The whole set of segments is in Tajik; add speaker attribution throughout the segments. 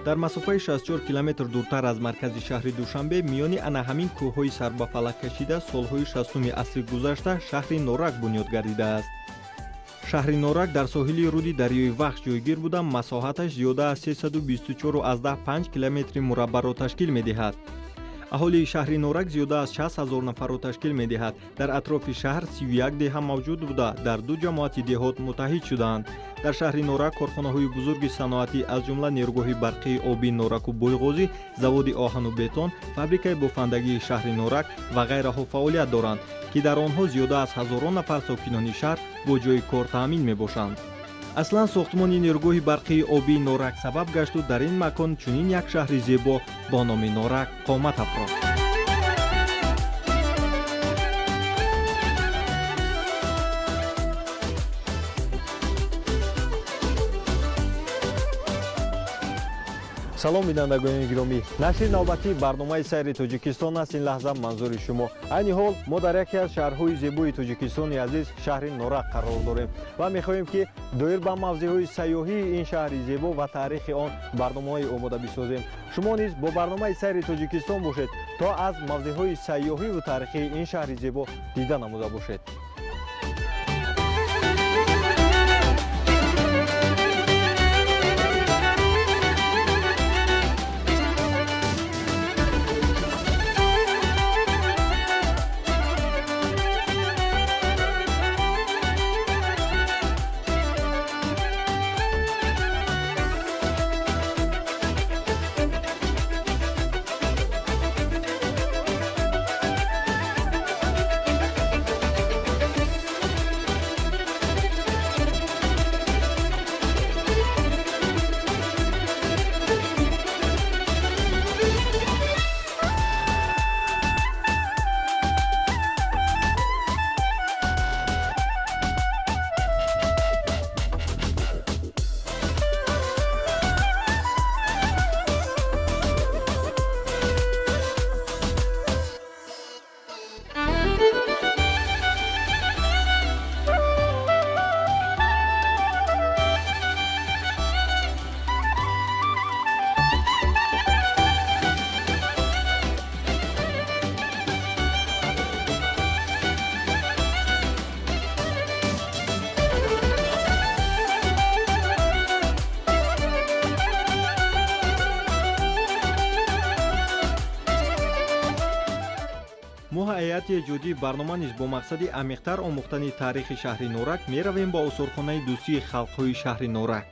Speaker 1: дар масофаи 64 километр дуртар аз маркази шаҳри Душанбе миёни ана ҳамин кӯҳҳои сарбафалак кашида солҳои 60-уми асри гузашта шаҳри Норак бунёд гардидааст. шаҳри Норак дар соҳили руди дарёи Вахш ҷойгир буда масоҳаташ зиёда аз 324,5 километри мураббаъро ташкил медиҳад. аҳолии шаҳри Норак зиёда аз 60 000 нафарро ташкил медиҳад. дар атрофи шаҳр 31 деҳа мавҷуд буда дар ду ҷамоати деҳот муттаҳид шуданд. дар шаҳри Норак корхонаҳои бузурги саноатӣ аз ҷумла нерӯгоҳи барқии обии Нораку Буйғозӣ, заводи оҳану бетон, фабрикаи бофандагии шаҳри Норак ва ғайраҳо фаъолият доранд, ки дар онҳо зиёда аз ҳазорон нафар сокинони шаҳр бо ҷойи кор таъмин мебошанд. аслан сохтмони нерӯгоҳи барқии обии Норак сабаб гашту дар ин макон чунин як шаҳри зебо бо номи Норак қомат афрохт. салом бинандагони гиромӣ, нашри навбатии барномаи сайри Тоҷикистон аст. ин лаҳза манзури шумо. айни ҳол мо дар яке аз шаҳрҳои зебои Тоҷикистони азиз шаҳри Норак қарор дорем ва мехоҳем ки доир ба мавзеъҳои сайёҳии ин шаҳри зебо ва таърихи он барномаҳои омода бисозем. шумо низ бо барномаи сайри Тоҷикистон бошед то аз мавзеъҳои сайёҳиву таърихии ин шаҳри зебо дида намуда бошед. мо ҳайати эҷодии барнома низ бо мақсади амиқтар омӯхтани таърихи шаҳри Норак меравем ба осорхонаи дӯстии халқҳои шаҳри Норак.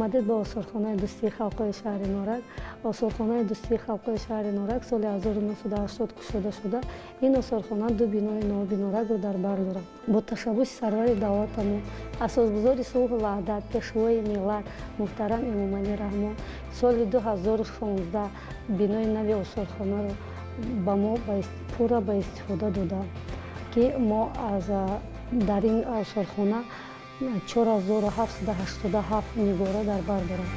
Speaker 2: омадед ба осорхонаи дӯстии халқҳои шаҳри Норак. осорхонаи дӯстии халқҳои шаҳри Норак соли 1980 кушода шуда ин осорхона ду бинои ноби Норакро дар бар дорад. бо ташаббуси сарвари давлатамон асосгузори сулҳу ваҳдат пешвои миллат муҳтарам Эмомалӣ Раҳмон соли 2016 бинои нави осорхонаро ба мо пурра ба истифода дода, ки мо дар ин осорхона 4787 нигора дар бар дорад.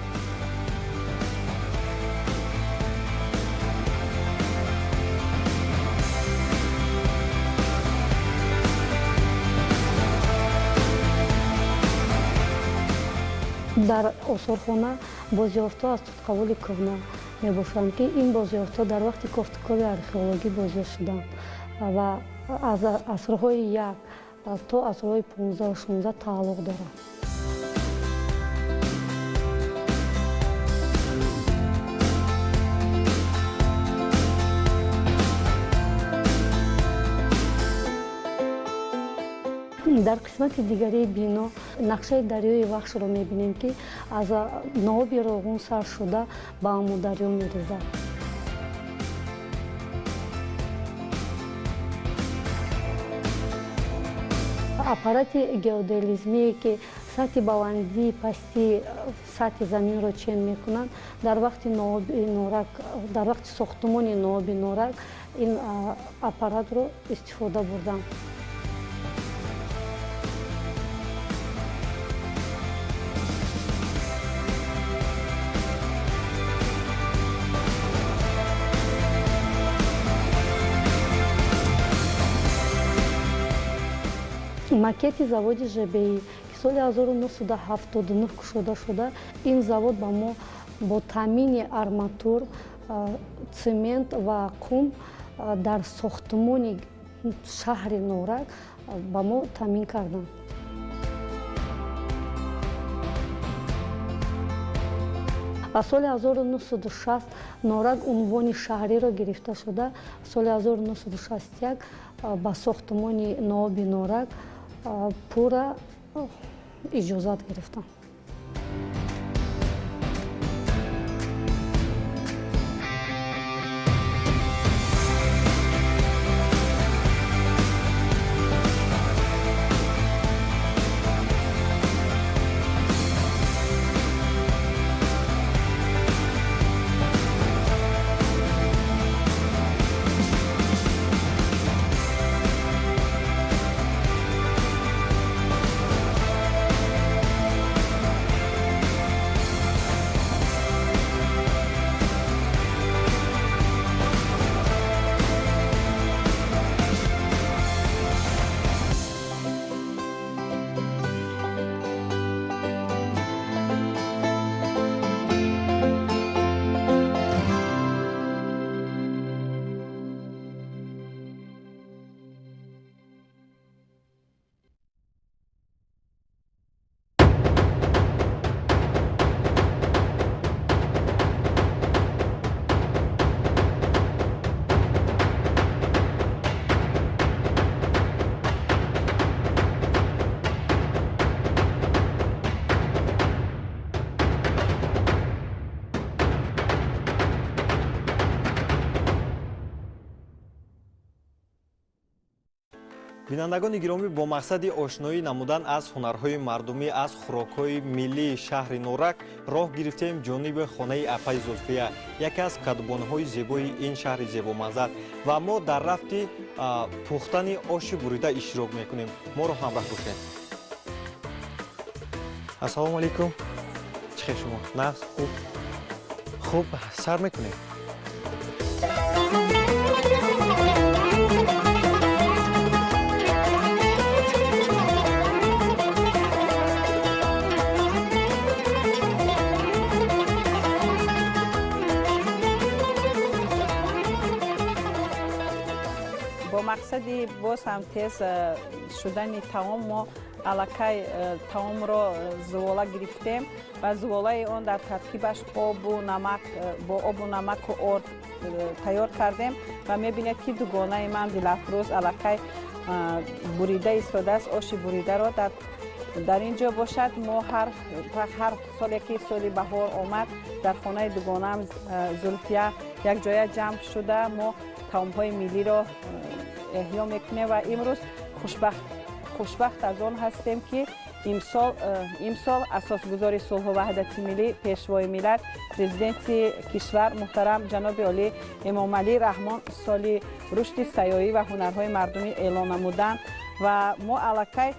Speaker 2: дар осорхона бозёфтҳо аз тутқавули кӯҳна мебошанд, ки ин бозёфтҳо дар вақти кофтукови археологӣ бозёфт шуданд ва аз асрҳои 1 то асрҳои 15-16 тааллуқ дорад. дар қисмати дигари бино нақшаи дарёи Вахшро мебинем, ки аз ноби Роғун сар шуда ба Амударё мерезад. аппарати геодезизмие ки сатҳи баландии пастии сатҳи заминро чен мекунанд, дар вақти норак, дар вақти сохтмони ноби норак ин аппаратро истифода бурданд. макети заводи ЖБИ ки соли 1979 кушода шуда, ин завод ба мо бо таъмини арматур, цемент ва қум дар сохтмони шаҳри Норак ба мо таъмин карданд. аз соли 1960 Норак унвони шаҳриро гирифта шуда, соли 1961 ба сохтмони ноби Норак пурра иҷозат гирифтам.
Speaker 1: бинандагони гиромӣ, бо мақсади ошноӣ намудан аз ҳунарҳои мардумӣ аз хӯрокҳои миллии шаҳри Норак роҳ гирифтем ҷониби хонаи Апаи Зулфия, яке аз кадбонҳои зебои ин шаҳри зебомаззат, ва мо дар рафти пухтани оши бурида иштирок мекунем. моро ҳамроҳ бошед. ассалому алайкум. чӣ хел шумо? Нағз хуб. хуб, сар мекунем.
Speaker 3: мақсади боз ҳам тез шудани таом мо аллакай таомро зувола гирифтем ва зуволаи он дар таркибаш обу намак бо обу намаку орд тайёр кардем ва мебинед ки дугонаи ман дилафрӯз аллакай бурида истодааст. оши буридаро дар ин ҷо бошад. мо ҳар соле ки соли баҳор омад дар хонаи дугонаам Зулфия якҷоя ҷамъ шуда мо таомҳои миллиро эҳё мекунем ва имрӯз хушбахт аз он ҳастем ки имсол асосгузори сулҳу ваҳдати миллӣ, пешвои миллат, президенти кишвар муҳтарам ҷаноби олӣ Эмомалӣ Раҳмон соли рушди сайёӣ ва ҳунарҳои мардумӣ эълон намуданд ва мо аллакай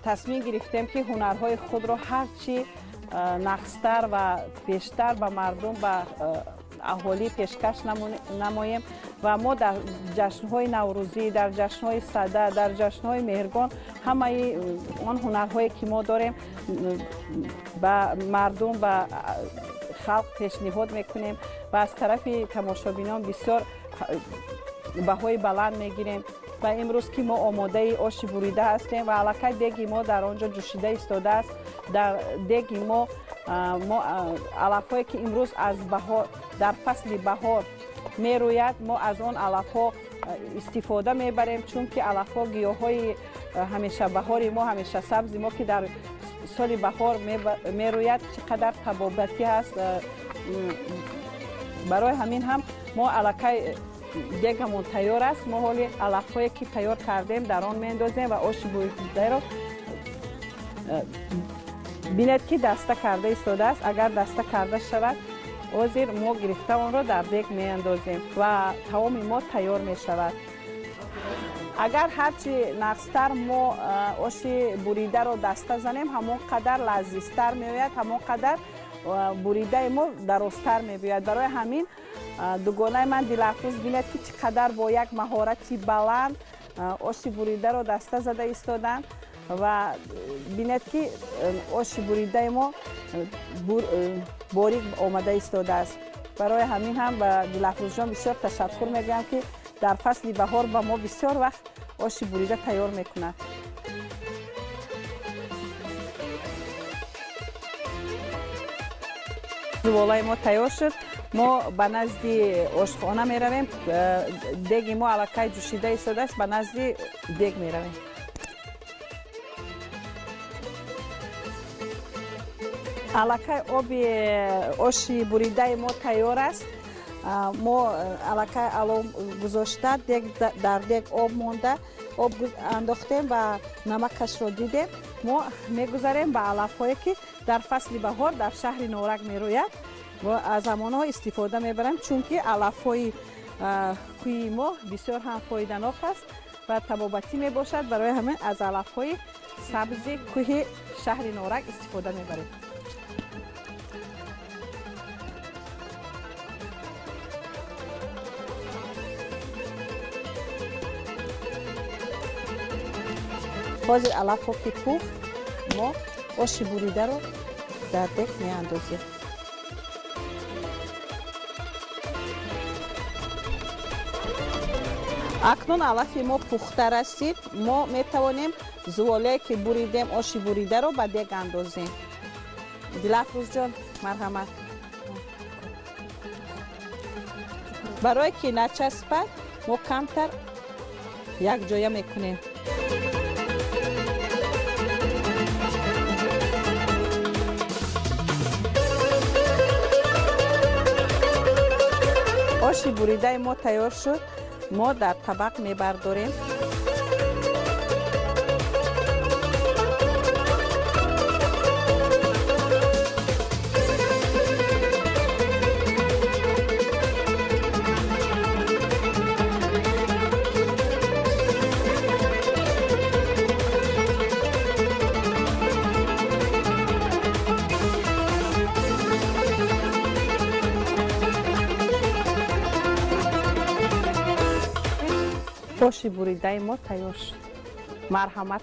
Speaker 3: тасмим гирифтем ки ҳунарҳои худро ҳарчи нақстар ва бештар ба мардум ба аҳолӣ пешкаш намоем ва мо дар ҷашнҳои наврӯзӣ, дар ҷашнҳои сада, дар ҷашнҳои меҳргон ҳамаи он ҳунарҳое ки мо дорем ба мардум ба халқ пешниҳод мекунем ва аз тарафи тамошобинон бисёр баҳои баланд мегирем. ва имрӯз ки мо омодаи оши бурида ҳастем ва аллакай деги мо дар он ҷо ҷӯшида истодааст. дар деги мо алафҳое ки имрӯз аз баҳор дар фасли баҳор мерӯяд, мо аз он алафҳо истифода мебарем, чунки алафҳо гиёҳҳои ҳамешабаҳори мо, ҳамешасабзи мо ки дар соли баҳор мерӯяд чӣ қадар табобатӣ ҳаст. барои ҳамин ҳам мо аллакай дегамон тайёр аст. Мо ҳоли алафҳое ки тайёр кардем дар он меандозем ва оши буридаро бинед ки даста карда истодааст. Агар даста карда шавад, ҳозир мо гирифта онро дар дег меандозем ва таоми мо тайёр мешавад. агар ҳарчи нақстар мо оши буридаро даста занем, ҳамон қадар лазизтар меояд, ҳамон қадар буридаи мо дарозтар мебиёяд. барои ҳамин дугонаи ман дилафрӯз бинед ки чӣ қадар бо як маҳорати баланд оши буридаро даста зада истоданд ва бинед ки оши буридаи мо борик омада истодааст. барои ҳамин ҳам ба дилафрӯзҷон бисёр ташаккур мегӯям ки дар фасли баҳор ба мо бисёр вақт оши бурида тайёр мекунад. зуволаи мо тайёр шуд. мо ба назди ошхона меравем. деги мо аллакай ҷӯшида истодааст. ба назди дег меравем. аллакай оби оши буридаи мо тайёр аст. мо аллакай алом гузошта дар дег об монда, об андохтем ва намакашро дидем. мо мегузарем ба алафҳое ки дар фасли баҳор дар шаҳри Норак мерояд. аз замонҳо истифода мебарам, чунки алафҳои кӯҳи мо бисёр ҳам фоиданок аст ва табобатӣ мебошад. барои ҳамин аз алафҳои сабзи кӯҳи шаҳри Норак истифода мебарем. ҳозир алафҳо ки пухт, мо оши буридаро дар дег меандозем. акнун алафи мо пухта расид. мо метавонем зуволае ки буридем оши буридаро ба дег андозем. дилафрӯзҷон, марҳамат. барое ки начаспад, мо камтар якҷоя мекунем. оши буридаи мо тайёр шуд. мо дар табақ мебардорем. оши буридаи мо тайёр шуд. марҳамат.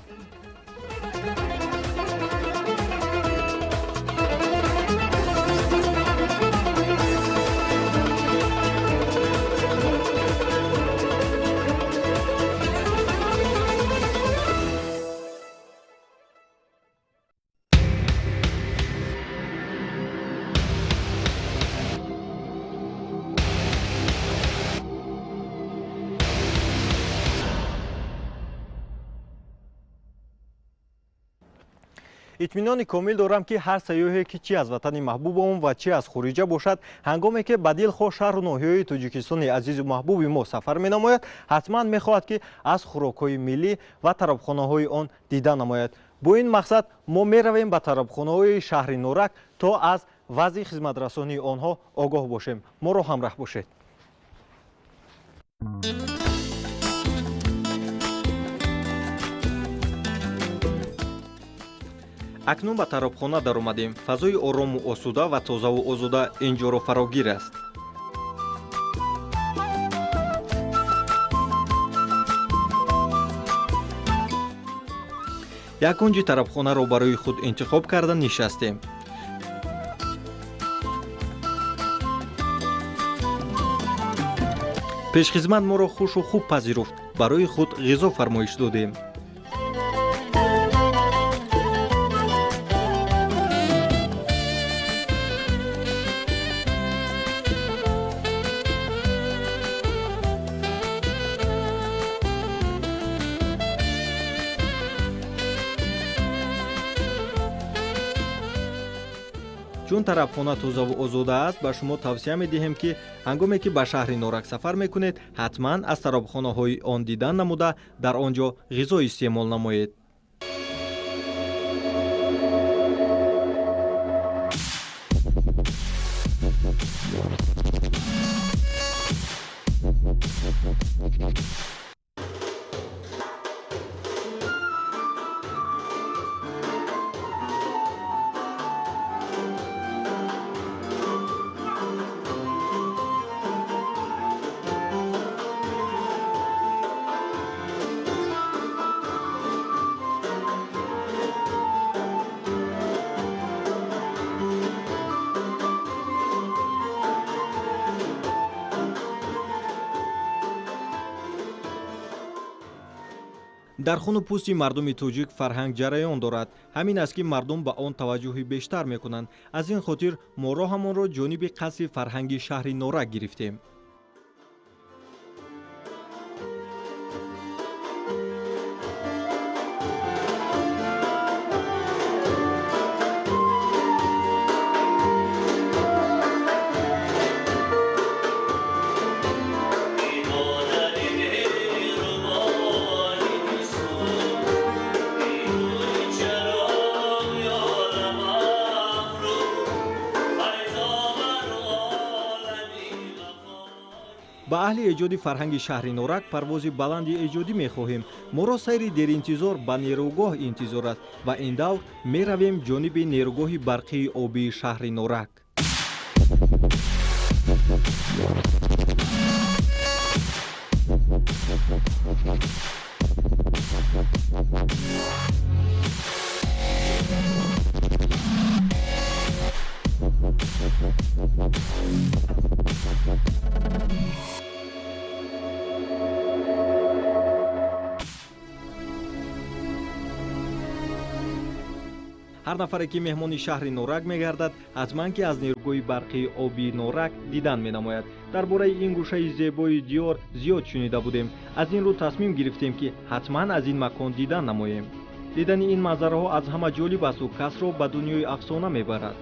Speaker 1: اطمینان کامل دارم که هر سیاحی که چی از وطن محبوبم و چی از خارجه باشد، هنگامی که به دلخواه شهر و ناحیه‌های تاجیکستان عزیز و محبوب ما سفر می‌نماید، حتما می‌خواهد که از خوراک‌های ملی و طربخانه‌های آن دیده نماید. با این مقصد ما می‌رویم به طربخانه‌های شهر نورک تا از وضع خدمت‌رسانی آنها آگاه باشیم. ما را همراه باشید. اکنون به طربخانه در آمدیم. فضای آرام و آسوده و تازه و آزوده اینجا را فراگیر است. یک کنج طربخانه را برای خود انتخاب کرده نشستیم. پیشخدمت ما را خوش و خوب پذیرفت. برای خود غذا فرمایش دادیم. чун тарафхона тозаву озода аст, ба шумо тавсия медиҳем ки ҳангоме ки ба шаҳри Норак сафар мекунед, ҳатман аз тарабхонаҳои он дидан намуда, дар он ҷо ғизо истеъмол намоед. дар хуну пӯсти мардуми тоҷик фарҳанг ҷараён дорад. Ҳамин аст ки мардум ба он таваҷҷӯҳи бештар мекунанд. Аз ин хотир мо роҳамонро ҷониби қасри фарҳанги шаҳри Норак гирифтем. ба аҳли эҷоди фарҳанги шаҳри Норак парвози баланди эҷодӣ мехоҳем. Моро сайри деринтизор ба нерӯгоҳ интизор аст ва ин давр меравем ҷониби нерӯгоҳи барқии обии шаҳри Норак. ҳар нафаре ки меҳмони шаҳри Норак мегардад, ҳатман ки аз нерӯгоҳи барқии обии Норак дидан менамояд. дар бораи ин гӯшаи зебои диёр зиёд шунида будем. аз ин рӯ тасмим гирифтем ки ҳатман аз ин макон дидан намоем. дидани ин манзараҳо аз ҳама ҷолиб асту касро ба дунёи афсона мебарад.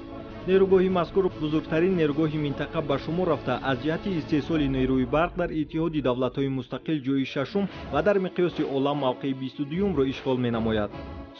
Speaker 1: нерӯгоҳи мазкур бузургтарин нерӯгоҳи минтақа ба шумор рафта, аз ҷиҳати истеҳсоли нерӯи барқ дар иттиҳоди давлатҳои мустақил ҷойи шашум ва дар миқёси олам мавқеи 22-ро ишғол менамояд.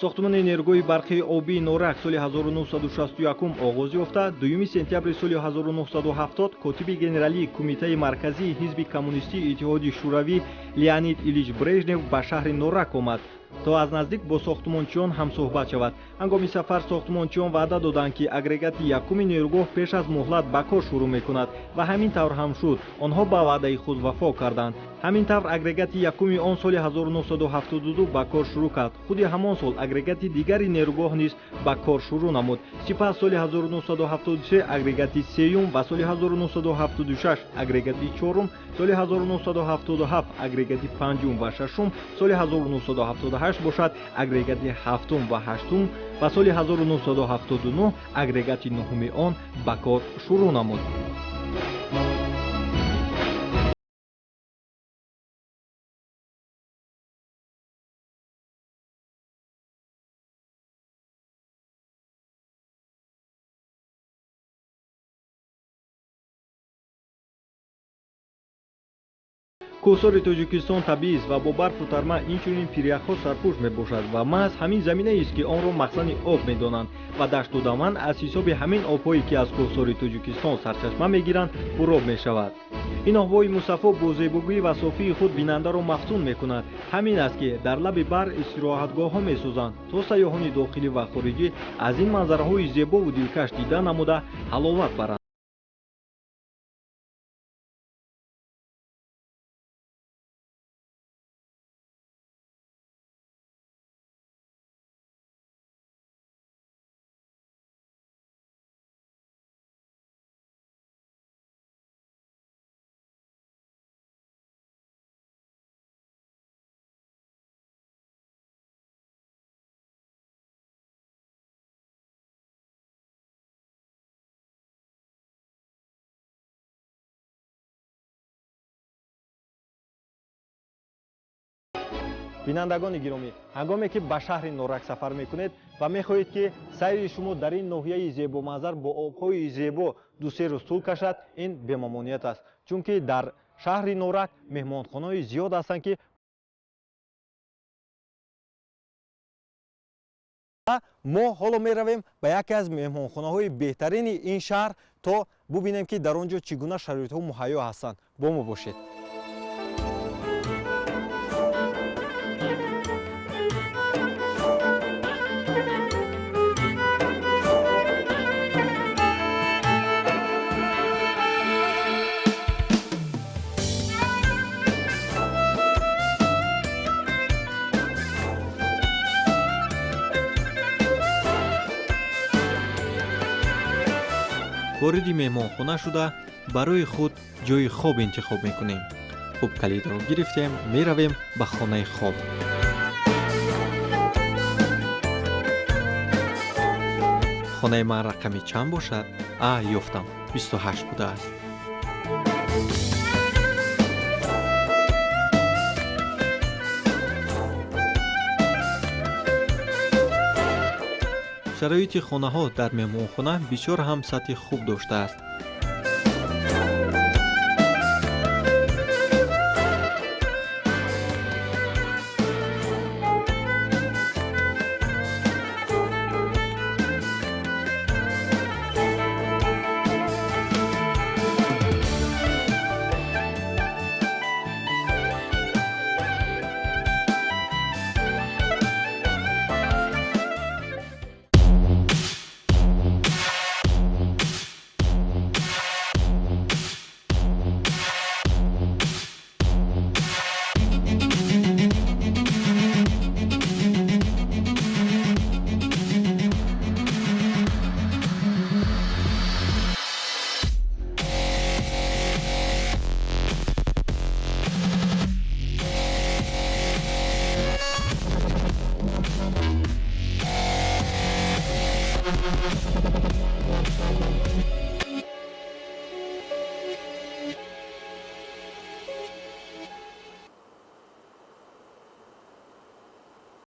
Speaker 1: сохтмони нерӯгоҳи барқии обии Норак соли 1961 оғоз ёфта, 2 сентябри соли 1970 котиби генералии кумитаи марказии ҳизби коммунистии иттиҳоди шӯравӣ Леонид Илич Брежнев ба шаҳри Норак омад, то аз наздик бо сохтмончиён ҳамсӯҳбат шавад. ҳангоми сафар сохтмончиён ваъда доданд ки агрегати якуми нерӯгоҳ пеш аз муҳлат ба кор шурӯъ мекунад ва ҳамин тавр ҳам шуд. онҳо ба ваъдаи худ вафо карданд. ҳамин тавр агрегати якуми он соли 1972 ба кор шурӯъ кард. худи ҳамон сол агрегати дигари нерӯгоҳ низ ба кор шурӯъ намуд. сипас соли 1973 агрегати сеюм ва соли 1976 агрегати чорум, соли 1977 агрегати панҷум ва шашум, соли 1978 бошад агрегати ҳафтум ва ҳаштум ва соли 1979 агрегати нуҳуми он ба кор шурӯъ намуд. кӯҳсори Тоҷикистон табиист ва бо барфу тарма инчунин пиряхҳо сарпӯш мебошад ва маҳз ҳамин заминаест ки онро махзани об медонанд ва дашту даман аз ҳисоби ҳамин обҳое ки аз кӯҳсори Тоҷикистон сарчашма мегиранд пуроб мешавад. ин обҳои мусаффо бо зебогӣ ва софии худ бинандаро мафтун мекунад. ҳамин аст ки дар лаби баҳр истироҳатгоҳҳо месозанд, то сайёҳони дохилӣ ва хориҷӣ аз ин манзараҳои зебову дилкаш дида намуда ҳаловат баранд. бинандагони гиромӣ, ҳангоме ки ба шаҳри Норак сафар мекунед ва мехоҳед ки сайри шумо дар ин ноҳияи зебоманзар бо обҳои зебо 2-3 рӯз тӯл кашад, ин бемамоният аст. Чунки дар шаҳри Норак меҳмонхонаҳои зиёд ҳастанд ки мо ҳоло меравем ба яке аз меҳмонхонаҳои беҳтарини ин шаҳр то бубинем ки дар он ҷо чӣ гуна шароитҳо муҳайё ҳастанд. Бо мо бошед. вориди меҳмонхона шуда барои худ ҷои хоб интихоб мекунем. хуб калидро гирифтем, меравем ба хонаи хоб. хонаи ман рақами чанд бошад? Ёфтам, 28 будааст. шароити хонаҳо дар меҳмонхона бисёр ҳам сатҳи хуб доштааст.